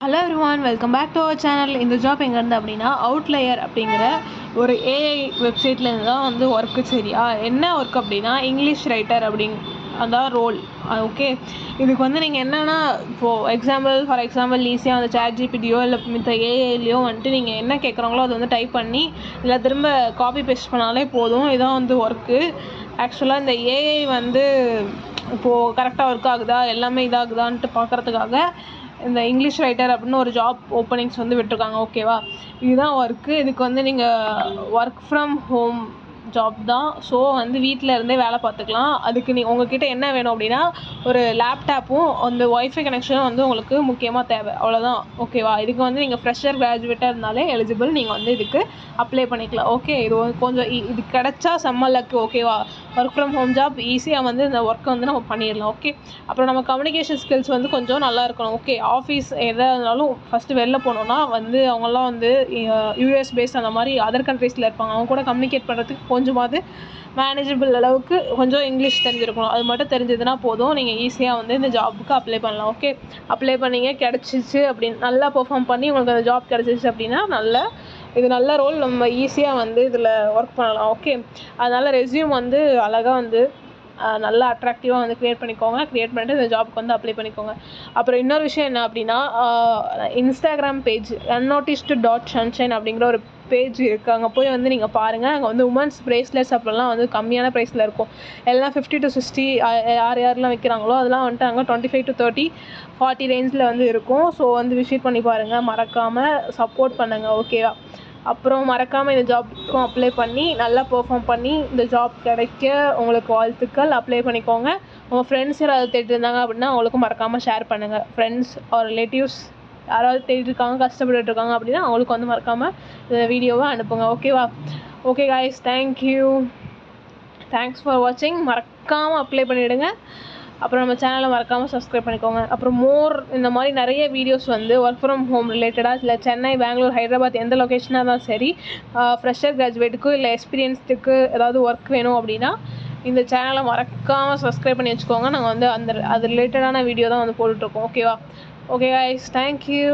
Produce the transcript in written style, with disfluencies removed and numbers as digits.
Hello everyone, welcome back to our channel. இந்த job எங்கேருந்து அப்படின்னா அவுட்லயர் அப்படிங்கிற ஒரு ஏஐ வெப்சைட்லேருந்து தான் வந்து ஒர்க்கு. சரியா, என்ன ஒர்க் அப்படின்னா இங்கிலீஷ் ரைட்டர் அதான் ரோல். ஓகே, இதுக்கு வந்து நீங்கள் என்னென்னா இப்போது ஃபார் எக்ஸாம்பிள் ஈஸியாக வந்து ChatGPTயோ இல்லை மித்த ஏஐலையோ வந்துட்டு நீங்கள் என்ன கேட்குறாங்களோ அது வந்து டைப் பண்ணி இல்லை திரும்ப காப்பி பேஸ்ட் பண்ணாலே போதும். இதான் வந்து ஒர்க்கு. ஆக்சுவலாக இந்த ஏஐ வந்து இப்போது கரெக்டாக ஒர்க் ஆகுதா எல்லாமே இதாகுதான்ட்டு பார்க்குறதுக்காக இந்த இங்கிலீஷ் ரைட்டர் அப்படின்னு ஒரு ஜாப் ஓப்பனிங்ஸ் வந்து விட்டுருக்காங்க. ஓகேவா, இதுதான் ஒர்க்கு. இதுக்கு வந்து நீங்கள் ஒர்க் ஃப்ரம் ஹோம் ஜாப் தான். ஸோ வந்து வீட்டில் இருந்தே வேலை பார்த்துக்கலாம். அதுக்கு உங்கள்கிட்ட என்ன வேணும் அப்படின்னா ஒரு லேப்டாப்பும் அந்த ஒய்ஃபை கனெக்ஷனும் வந்து உங்களுக்கு முக்கியமாக தேவை. அவ்வளோதான். ஓகேவா, இதுக்கு வந்து நீங்கள் ஃப்ரெஷர் கிராஜுவேட்டாக இருந்தாலே எலிஜிபிள். நீங்கள் வந்து இதுக்கு அப்ளை பண்ணிக்கலாம். ஓகே, இது கொஞ்சம் இது கிடச்சா செம்ம லக்கு. ஓகேவா, ஒர்க் ஃப்ரம் ஹோம் ஜாப் ஈஸியாக வந்து இந்த ஒர்க்கை வந்து நம்ம பண்ணிடலாம். ஓகே, அப்புறம் நம்ம கம்யூனிகேஷன் ஸ்கில்ஸ் வந்து கொஞ்சம் நல்லா இருக்கணும். ஓகே, ஆஃபீஸ் எதாக இருந்தாலும் ஃபஸ்ட்டு வெளில போனோன்னா வந்து அவங்களாம் வந்து யூஎஸ் பேஸ்ட் அந்த மாதிரி அதர் கண்ட்ரீஸில் இருப்பாங்க. அவங்க கூட கம்யூனிகேட் பண்ணுறதுக்கு கொஞ்சமாவது மேனேஜபிள் அளவுக்கு கொஞ்சம் இங்கிலீஷ் தெரிஞ்சிருக்கணும். அது மட்டும் தெரிஞ்சதுன்னா போதும், நீங்கள் ஈஸியாக வந்து இந்த ஜாபுக்கு அப்ளை பண்ணலாம். ஓகே, அப்ளை பண்ணிங்க, கிடச்சிச்சு அப்படின்னு நல்லா பெர்ஃபார்ம் பண்ணி உங்களுக்கு அந்த ஜாப் கிடச்சிச்சு அப்படின்னா இது நல்ல ரோல். நம்ம ஈஸியாக வந்து இதில் ஒர்க் பண்ணலாம். ஓகே, அதனால் ரெஸ்யூம் வந்து அழகாக வந்து நல்லா அட்ராக்டிவாக வந்து க்ரியேட் பண்ணிட்டு இந்த ஜாபுக்கு வந்து அப்ளை பண்ணிக்கோங்க. அப்புறம் இன்னொரு விஷயம் என்ன அப்படின்னா இன்ஸ்டாகிராம் பேஜ் unnoticed.sunshine அப்படிங்கிற ஒரு பேஜ் இருக்குது. அங்கே போய் வந்து நீங்கள் பாருங்கள். அங்கே வந்து உமன்ஸ் ப்ரேஸ்லெட்ஸ் அப்படிலாம் வந்து கம்மியான ப்ரைஸில் இருக்கும். எல்லாம் 50 to 60 யாரெல்லாம் விற்கிறாங்களோ அதெல்லாம் வந்துட்டு அங்கே 25 to 30 40 ரேஞ்சில் வந்து இருக்கும். ஸோ வந்து விசிட் பண்ணி பாருங்கள், மறக்காமல் சப்போர்ட் பண்ணுங்கள். ஓகேவா, அப்புறம் மறக்காமல் இந்த ஜாப்புக்கும் அப்ளை பண்ணி நல்லா பெர்ஃபார்ம் பண்ணி இந்த ஜாப் கிடைக்க உங்களுக்கு வாழ்த்துக்கள். அப்ளை பண்ணிக்கோங்க. உங்கள் ஃப்ரெண்ட்ஸ் யாராவது தேடிட்டு இருந்தாங்க அப்படின்னா அவங்களுக்கும் மறக்காமல் ஷேர் பண்ணுங்கள். ஃப்ரெண்ட்ஸ் ஆர் ரிலேட்டிவ்ஸ் யாராவது தேடிருக்காங்க, கஷ்டப்பட்டுட்டு இருக்காங்க அப்படின்னா அவங்களுக்கு வந்து மறக்காமல் இந்த வீடியோவை அனுப்புங்க. ஓகேவா, ஓகே காய்ஸ், தேங்க்ஸ் ஃபார் வாட்சிங். மறக்காமல் அப்ளை பண்ணிவிடுங்க. அப்புறம் நம்ம சேனலை மறக்காமல் சப்ஸ்கிரைப் பண்ணிக்கோங்க. அப்புறம் இந்த மாதிரி நிறைய வீடியோஸ் வந்து ஒர்க் ஃப்ரம் ஹோம் ரிலேட்டடாக இல்லை சென்னை, பெங்களூர், ஹைதராபாத் எந்த லொக்கேஷனாக தான் சரி, ஃப்ரெஷர் கிராஜுவேட்டுக்கு இல்லை எக்ஸ்பீரியன்ஸ்டுக்கு ஏதாவது ஒர்க் வேணும் அப்படின்னா இந்த சேனலை மறக்காமல் சப்ஸ்கிரைப் பண்ணி வச்சுக்கோங்க. நாங்கள் வந்து அது ரிலேட்டடான வீடியோ தான் வந்து போட்டுட்ருக்கோம். ஓகேவா, ஓகே காய்ஸ், தேங்க்யூ.